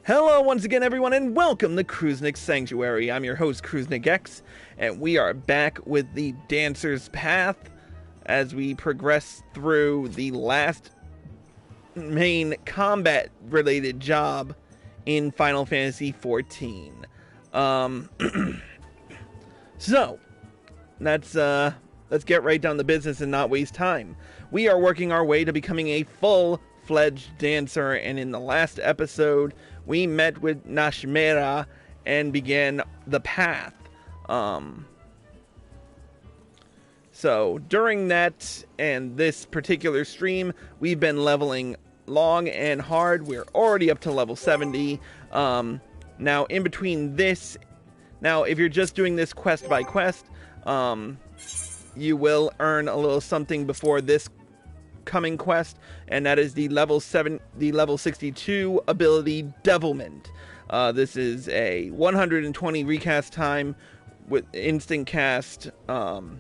Hello once again everyone and welcome to Kruznik's Sanctuary. I'm your host Kruznik X, and we are back with the Dancer's Path as we progress through the last main combat related job in Final Fantasy XIV. So let's get right down to business and not waste time. We are working our way to becoming a full-fledged dancer, and in the last episode we met with Nashmeira and began the path. So during that and this particular stream, we've been leveling long and hard. We're already up to level 70. Now in between this, if you're just doing this quest by quest, you will earn a little something before this coming quest, and that is the level 62 ability Devilment. This is a 120 recast time with instant cast,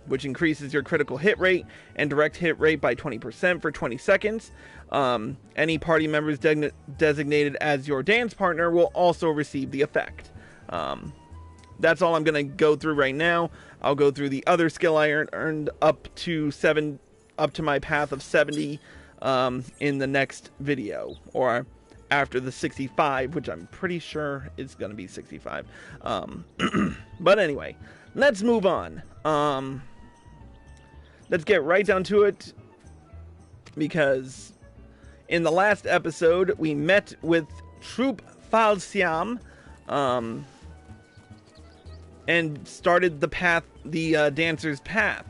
which increases your critical hit rate and direct hit rate by 20% for 20 seconds. Any party members designated as your dance partner will also receive the effect. That's all I'm going to go through right now. I'll go through the other skill I earned up to my path of 70 in the next video, or after the 65, which I'm pretty sure is going to be 65. But anyway, let's move on. Let's get right down to it, because in the last episode we met with Troop Falsiam and started the path, the Dancer's Path.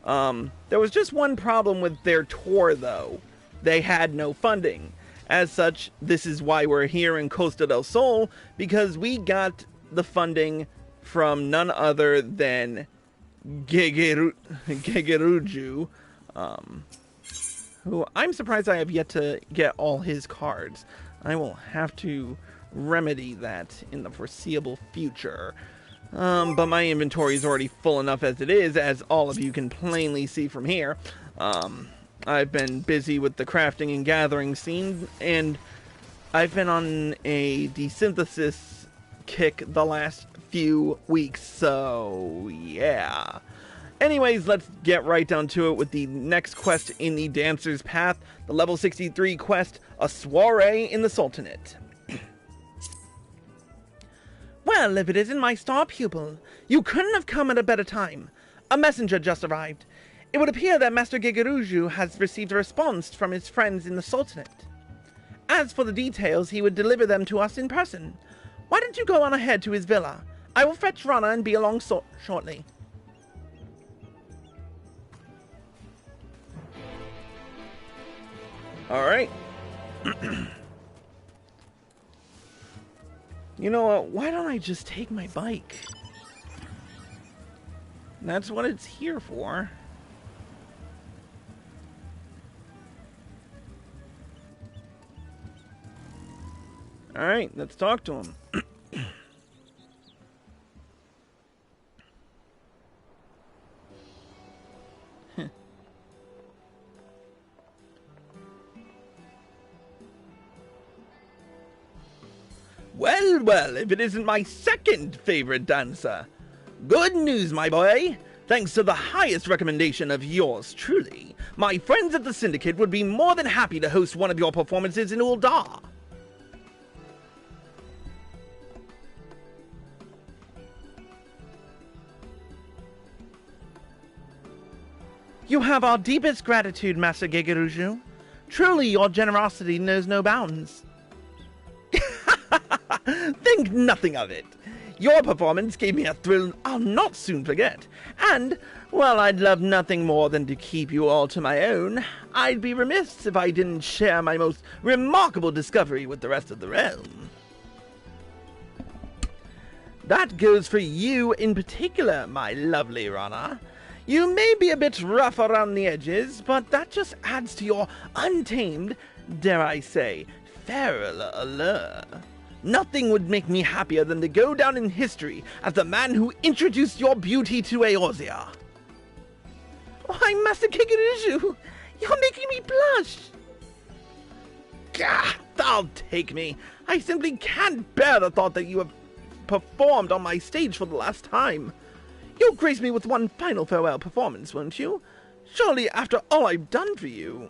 There was just one problem with their tour, though. They had no funding. As such, this is why we're here in Costa del Sol, because we got the funding from none other than Gegeruju, who I'm surprised I have yet to get all his cards. I will have to remedy that in the foreseeable future. But my inventory is already full enough as it is, as all of you can plainly see from here. I've been busy with the crafting and gathering scene, and I've been on a desynthesis kick the last few weeks, so yeah. Anyways, let's get right down to it with the next quest in the Dancer's Path, the level 63 quest, a Soirée in the Sultanate. Well, if it isn't my star pupil, you couldn't have come at a better time. A messenger just arrived. It would appear that Master Gegeruju has received a response from his friends in the Sultanate. As for the details, he would deliver them to us in person. Why don't you go on ahead to his villa? I will fetch Rana and be along shortly. Alright. You know what? Why don't I just take my bike? That's what it's here for. Alright, let's talk to him. Well, if it isn't my second favorite dancer. Good news, my boy. Thanks to the highest recommendation of yours truly, my friends at the Syndicate would be more than happy to host one of your performances in Uldar. You have our deepest gratitude, Master Gegeruju. Truly, your generosity knows no bounds. Think nothing of it. Your performance gave me a thrill I'll not soon forget. And, while I'd love nothing more than to keep you all to my own, I'd be remiss if I didn't share my most remarkable discovery with the rest of the realm. That goes for you in particular, my lovely Rana. You may be a bit rough around the edges, but that just adds to your untamed, dare I say, feral allure. Nothing would make me happier than to go down in history as the man who introduced your beauty to Eorzea. Why, Master Gegeruju, you're making me blush. Gah! The I'll take me. I simply can't bear the thought that you have performed on my stage for the last time. You'll grace me with one final farewell performance, won't you? Surely after all I've done for you.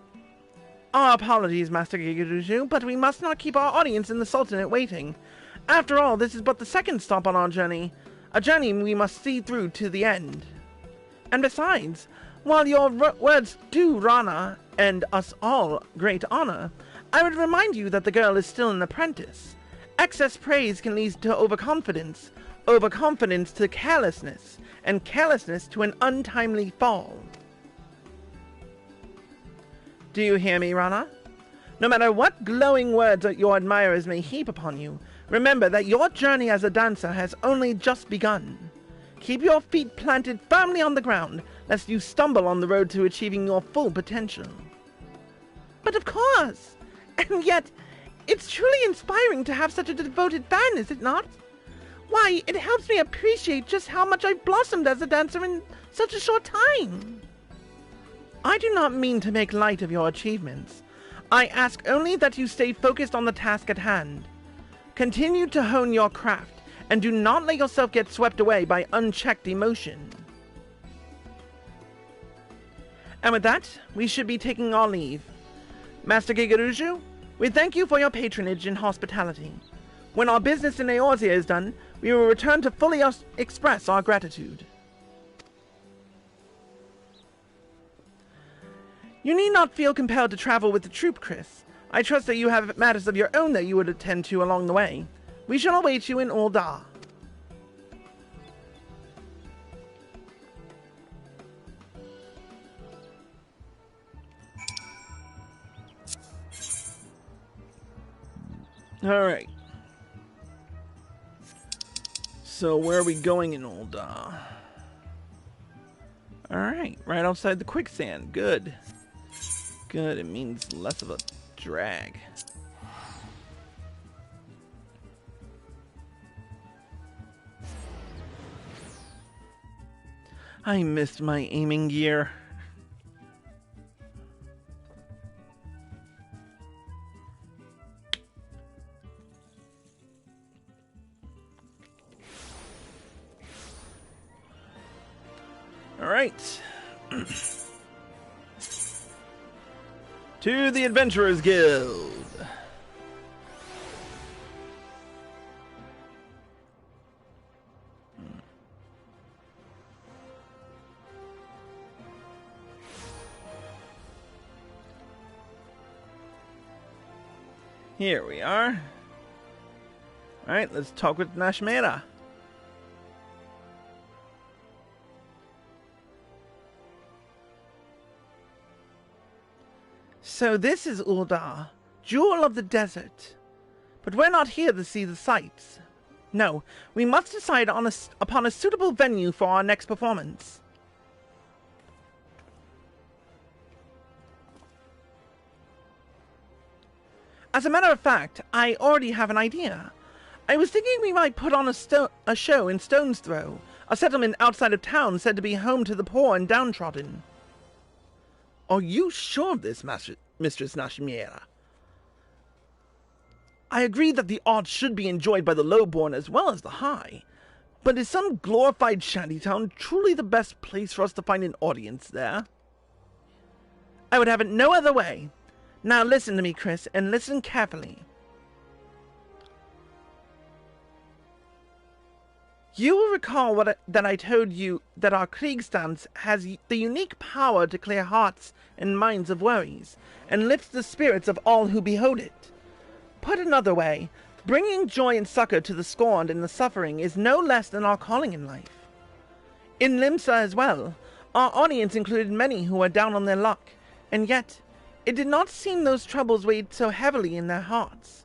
Our apologies, Master Gigaruju, but we must not keep our audience in the Sultanate waiting. After all, this is but the second stop on our journey, a journey we must see through to the end. And besides, while your words do Rana and us all great honor, I would remind you that the girl is still an apprentice. Excess praise can lead to overconfidence, overconfidence to carelessness, and carelessness to an untimely fall. Do you hear me, Rana? No matter what glowing words your admirers may heap upon you, remember that your journey as a dancer has only just begun. Keep your feet planted firmly on the ground, lest you stumble on the road to achieving your full potential. But of course! And yet, it's truly inspiring to have such a devoted fan, is it not? Why, it helps me appreciate just how much I've blossomed as a dancer in such a short time. I do not mean to make light of your achievements. I ask only that you stay focused on the task at hand. Continue to hone your craft, and do not let yourself get swept away by unchecked emotion. And with that, we should be taking our leave. Master Gigaruju, we thank you for your patronage and hospitality. When our business in Eorzea is done, we will return to fully express our gratitude. You need not feel compelled to travel with the troop, Chris. I trust that you have matters of your own that you would attend to along the way. We shall await you in Ul'dah. Alright. So where are we going in Ul'dah? Alright, right outside the quicksand. Good. Good, it means less of a drag. I missed my aiming gear. All right. To the Adventurers Guild. Here we are. Alright, let's talk with Nashmeira. So this is Ul'dah, Jewel of the Desert. But we're not here to see the sights. No, we must decide upon a suitable venue for our next performance. As a matter of fact, I already have an idea. I was thinking we might put on a show in Stone's Throw, a settlement outside of town said to be home to the poor and downtrodden. Are you sure of this, Mistress Nashmeira? I agree that the arts should be enjoyed by the lowborn as well as the high. But is some glorified shantytown truly the best place for us to find an audience there? I would have it no other way. Now listen to me, Chris, and listen carefully. You will recall that I told you that our Kriegstanz has the unique power to clear hearts and minds of worries, and lifts the spirits of all who behold it. Put another way, bringing joy and succor to the scorned and the suffering is no less than our calling in life. In Limsa as well, our audience included many who were down on their luck, and yet it did not seem those troubles weighed so heavily in their hearts.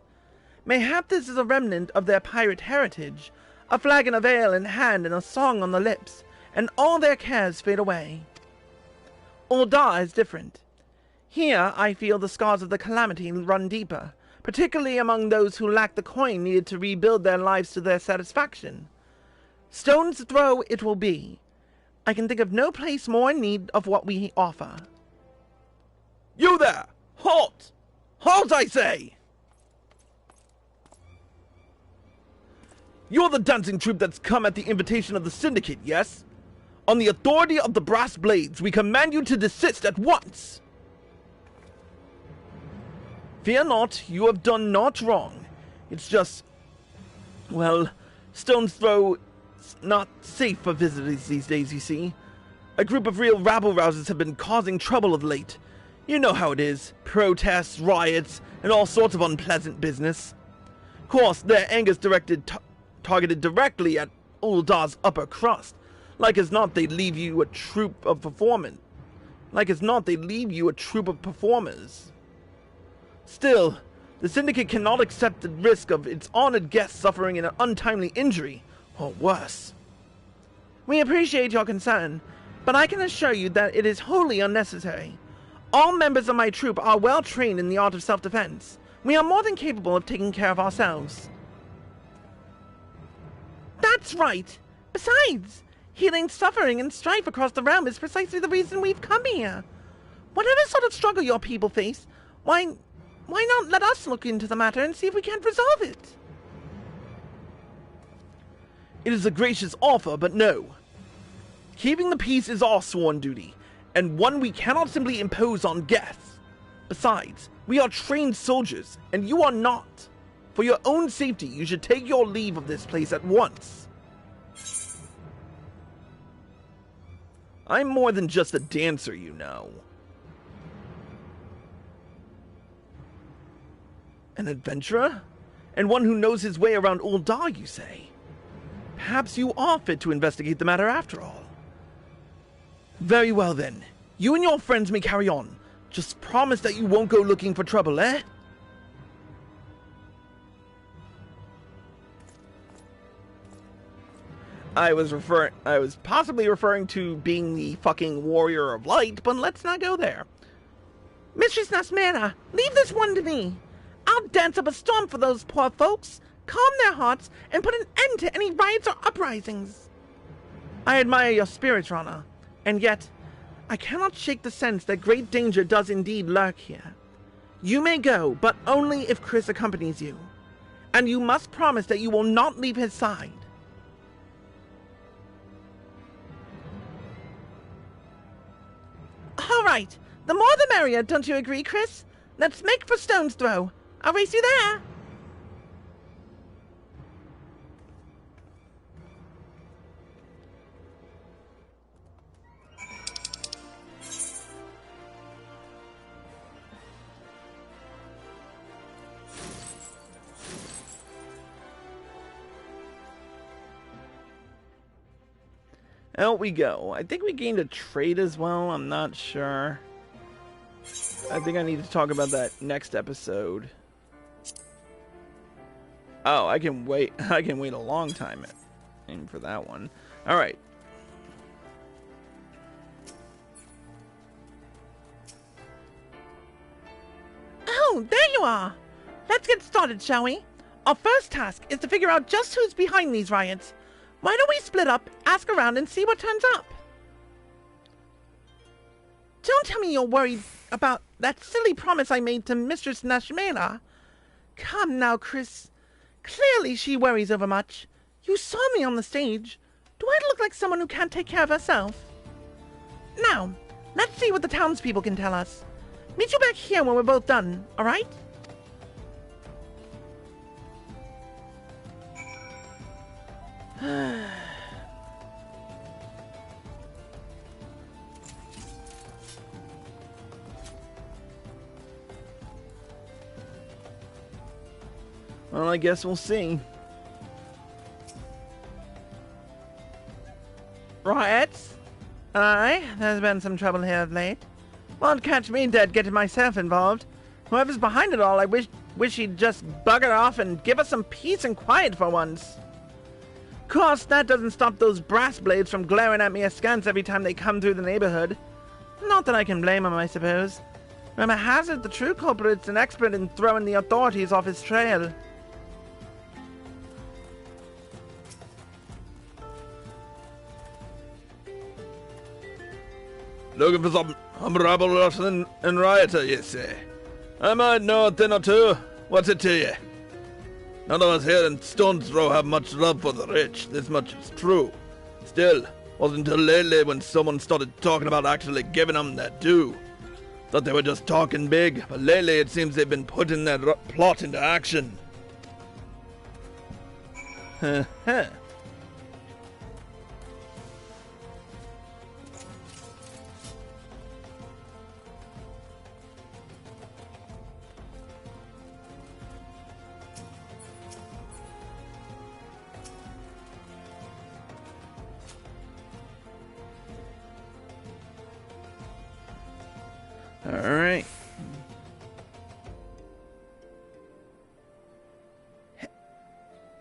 Mayhap this is a remnant of their pirate heritage, a flagon of ale in hand and a song on the lips, and all their cares fade away. Ul'dah is different. Here I feel the scars of the calamity run deeper, particularly among those who lack the coin needed to rebuild their lives to their satisfaction. Stone's Throw it will be. I can think of no place more in need of what we offer. You there! Halt! Halt, I say! You're the dancing troupe that's come at the invitation of the Syndicate, yes? On the authority of the Brass Blades, we command you to desist at once! Fear not, you have done naught wrong. It's just, well, stone's throw is not safe for visitors these days, you see. A group of real rabble-rousers have been causing trouble of late. You know how it is. Protests, riots, and all sorts of unpleasant business. Of course, their anger's targeted directly at Ul'dah's upper crust. Like as not, they'd leave you a troop of performers. Still, the Syndicate cannot accept the risk of its honored guests suffering an untimely injury, or worse. We appreciate your concern, but I can assure you that it is wholly unnecessary. All members of my troop are well trained in the art of self-defense. We are more than capable of taking care of ourselves. That's right! Besides, healing suffering and strife across the realm is precisely the reason we've come here. Whatever sort of struggle your people face, why not let us look into the matter and see if we can't resolve it? It is a gracious offer, but no. Keeping the peace is our sworn duty, and one we cannot simply impose on guests. Besides, we are trained soldiers, and you are not. For your own safety, you should take your leave of this place at once. I'm more than just a dancer, you know. An adventurer? And one who knows his way around Ul'dah, you say? Perhaps you are fit to investigate the matter after all. Very well then. You and your friends may carry on. Just promise that you won't go looking for trouble, eh? I was possibly referring to being the fucking warrior of light, but let's not go there. Mistress Nashmeira, leave this one to me. I'll dance up a storm for those poor folks, calm their hearts, and put an end to any riots or uprisings. I admire your spirit, Rana, and yet I cannot shake the sense that great danger does indeed lurk here. You may go, but only if Chris accompanies you. And you must promise that you will not leave his side. All right, the more the merrier, don't you agree, Chris? Let's make for Stone's Throw. I'll race you there. Out we go. I think we gained a trait as well. I'm not sure. I think I need to talk about that next episode. Oh, I can wait. I can wait a long time for that one. All right. Oh, there you are. Let's get started, shall we? Our first task is to figure out just who's behind these riots. Why don't we split up, ask around, and see what turns up? Don't tell me you're worried about that silly promise I made to Mistress Nashmeira. Come now, Chris. Clearly she worries overmuch. You saw me on the stage. Do I look like someone who can't take care of herself? Now, let's see what the townspeople can tell us. Meet you back here when we're both done, all right? Well, I guess we'll see. Riots? Aye, there's been some trouble here of late. Won't catch me dead getting myself involved. Whoever's behind it all, I wish he'd just bugger off and give us some peace and quiet for once. Of course, that doesn't stop those brass blades from glaring at me askance every time they come through the neighborhood. Not that I can blame them, I suppose. Remember Hazard, the true culprit's an expert in throwing the authorities off his trail. Looking for some rabble-rousing and rioter, you say? I might know a thing or two. What's it to you? None of us here in Stone's Throw have much love for the rich, this much is true. Still, wasn't until lately when someone started talking about actually giving them their due. Thought they were just talking big, but lately it seems they've been putting their plot into action. Heh. Alright.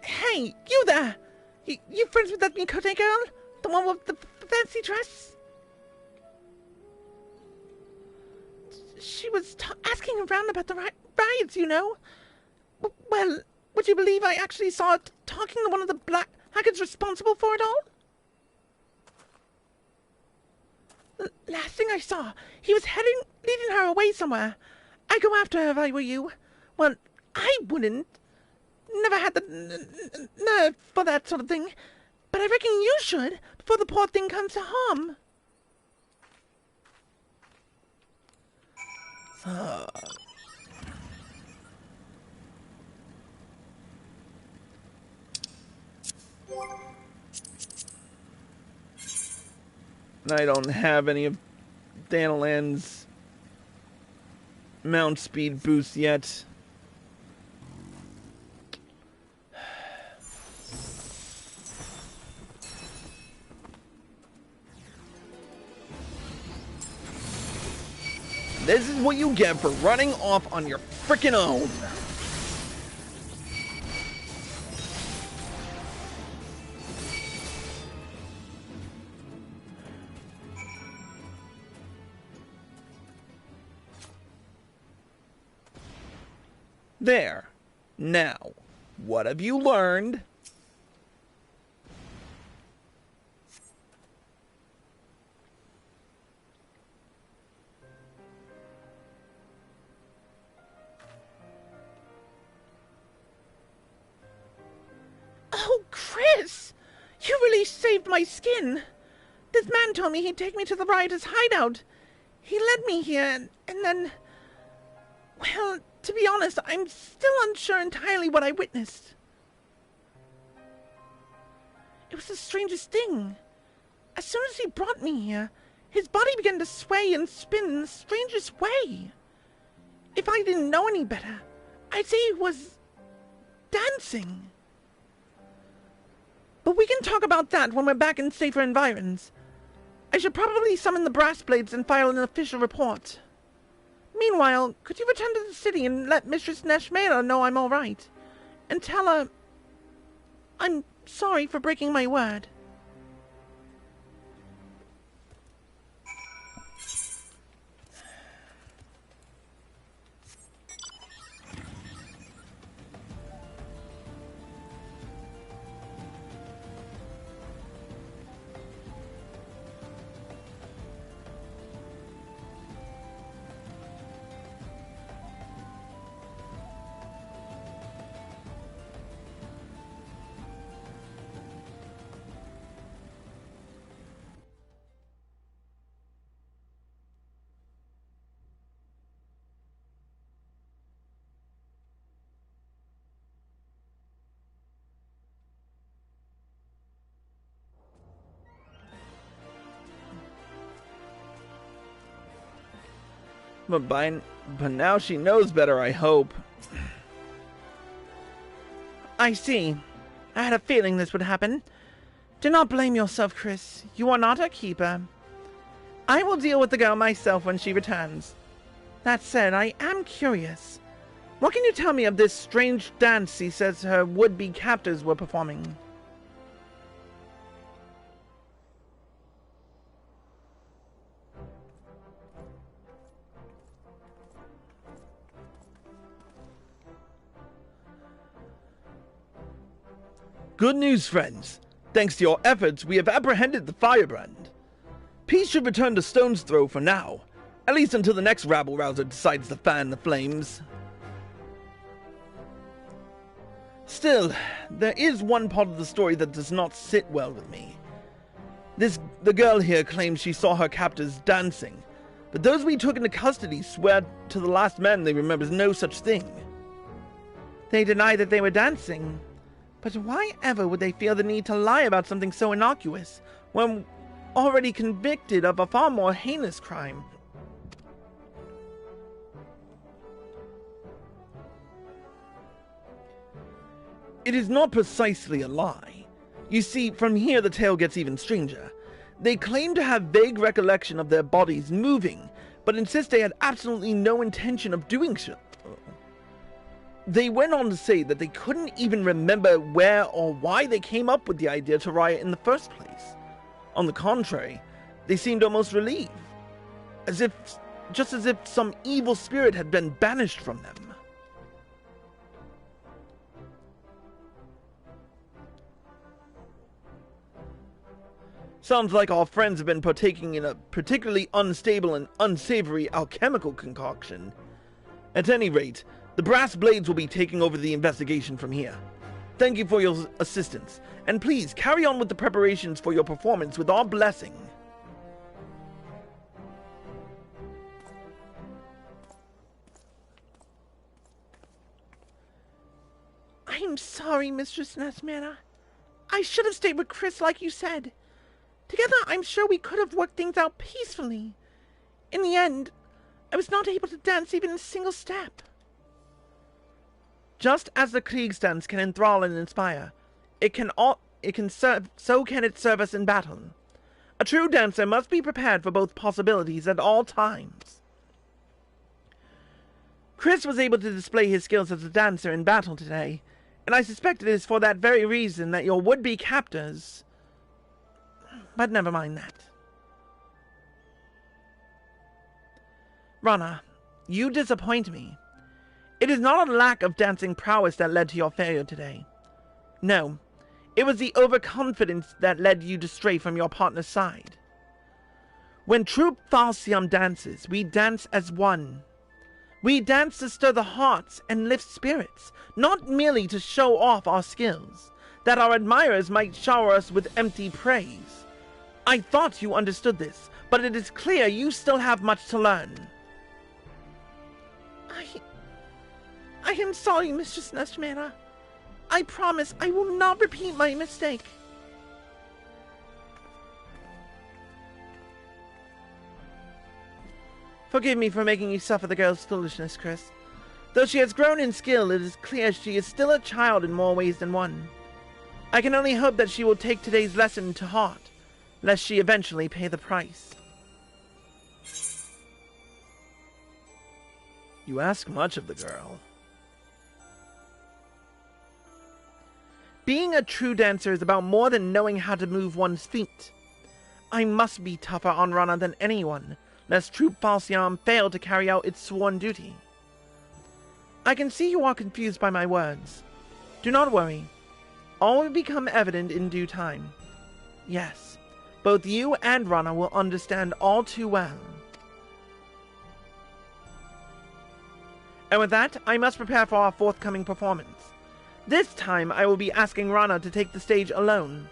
Hey, you there! You friends with that Mikote girl? The one with the fancy dress? She was asking around about the riots, you know. Well, would you believe I actually saw her talking to one of the black hackers responsible for it all? Last thing I saw, he was leading her away somewhere. I'd go after her if I were you. Well, I wouldn't. Never had the nerve for that sort of thing. But I reckon you should, before the poor thing comes to harm. I don't have any of Danalan's mount speed boost yet. This is what you get for running off on your frickin' own. There. Now, what have you learned? Oh, Chris! You really saved my skin! This man told me he'd take me to the rioters' hideout. He led me here, and then... Well, to be honest, I'm still unsure entirely what I witnessed. It was the strangest thing. As soon as he brought me here, his body began to sway and spin in the strangest way. If I didn't know any better, I'd say he was... dancing. But we can talk about that when we're back in safer environs. I should probably summon the brass blades and file an official report. Meanwhile, could you return to the city and let Mistress Nashmeira know I'm all right? And tell her... I'm sorry for breaking my word. But now she knows better, I hope. I see. I had a feeling this would happen. Do not blame yourself, Chris. You are not a keeper. I will deal with the girl myself when she returns. That said, I am curious. What can you tell me of this strange dance he says her would-be captors were performing? Good news, friends. Thanks to your efforts, we have apprehended the firebrand. Peace should return to Stone's Throw for now, at least until the next rabble-rouser decides to fan the flames. Still, there is one part of the story that does not sit well with me. The girl here claims she saw her captors dancing, but those we took into custody swear to the last man they remembers no such thing. They deny that they were dancing, but why ever would they feel the need to lie about something so innocuous when already convicted of a far more heinous crime? It is not precisely a lie. You see, from here the tale gets even stranger. They claim to have vague recollection of their bodies moving, but insist they had absolutely no intention of doing so. They went on to say that they couldn't even remember where or why they came up with the idea to riot in the first place. On the contrary, they seemed almost relieved, just as if some evil spirit had been banished from them. Sounds like our friends have been partaking in a particularly unstable and unsavory alchemical concoction. At any rate, the Brass Blades will be taking over the investigation from here. Thank you for your assistance, and please carry on with the preparations for your performance with our blessing. I'm sorry, Mistress Nashmeira. I should have stayed with Chris like you said. Together, I'm sure we could have worked things out peacefully. In the end, I was not able to dance even a single step. Just as the Kriegsdance can enthrall and inspire, so can it serve us in battle. A true dancer must be prepared for both possibilities at all times. Chris was able to display his skills as a dancer in battle today, and I suspect it is for that very reason that your would-be captors... But never mind that. Rana, you disappoint me. It is not a lack of dancing prowess that led to your failure today. No, it was the overconfidence that led you to stray from your partner's side. When true Falsiam dances, we dance as one. We dance to stir the hearts and lift spirits, not merely to show off our skills, that our admirers might shower us with empty praise. I thought you understood this, but it is clear you still have much to learn. I am sorry, Mistress Nashmeira. I promise I will not repeat my mistake. Forgive me for making you suffer the girl's foolishness, Chris. Though she has grown in skill, it is clear she is still a child in more ways than one. I can only hope that she will take today's lesson to heart, lest she eventually pay the price. You ask much of the girl. Being a true dancer is about more than knowing how to move one's feet. I must be tougher on Rana than anyone, lest Troop Falsiam fail to carry out its sworn duty. I can see you are confused by my words. Do not worry. All will become evident in due time. Yes, both you and Rana will understand all too well. And with that, I must prepare for our forthcoming performance. This time, I will be asking Rana to take the stage alone.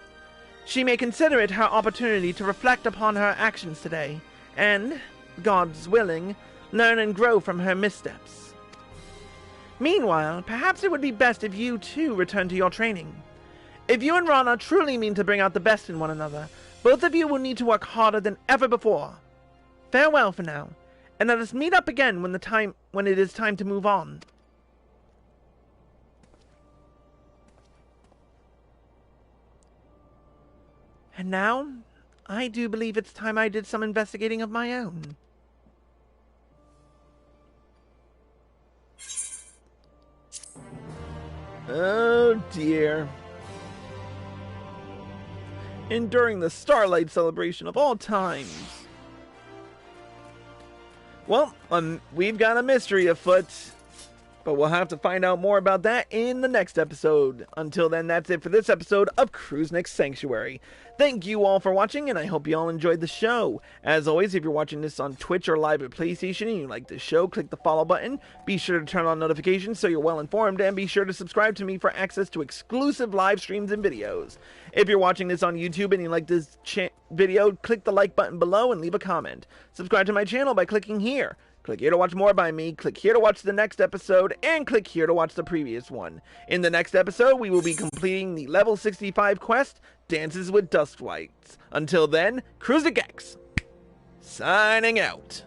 She may consider it her opportunity to reflect upon her actions today, and, God's willing, learn and grow from her missteps. Meanwhile, perhaps it would be best if you too return to your training. If you and Rana truly mean to bring out the best in one another, both of you will need to work harder than ever before. Farewell for now, and let us meet up again when it is time to move on. And now, I do believe it's time I did some investigating of my own. Oh dear. Enduring the Starlight celebration of all times. Well, we've got a mystery afoot. But we'll have to find out more about that in the next episode. Until then, that's it for this episode of Cruisenix Sanctuary. Thank you all for watching, and I hope you all enjoyed the show. As always, if you're watching this on Twitch or live at PlayStation and you like the show, click the follow button. Be sure to turn on notifications so you're well informed, and be sure to subscribe to me for access to exclusive live streams and videos. If you're watching this on YouTube and you like this video, click the like button below and leave a comment. Subscribe to my channel by clicking here. Click here to watch more by me, click here to watch the next episode, and click here to watch the previous one. In the next episode, we will be completing the level 65 quest, Dances with Dustwights. Until then, Cruisenix, signing out.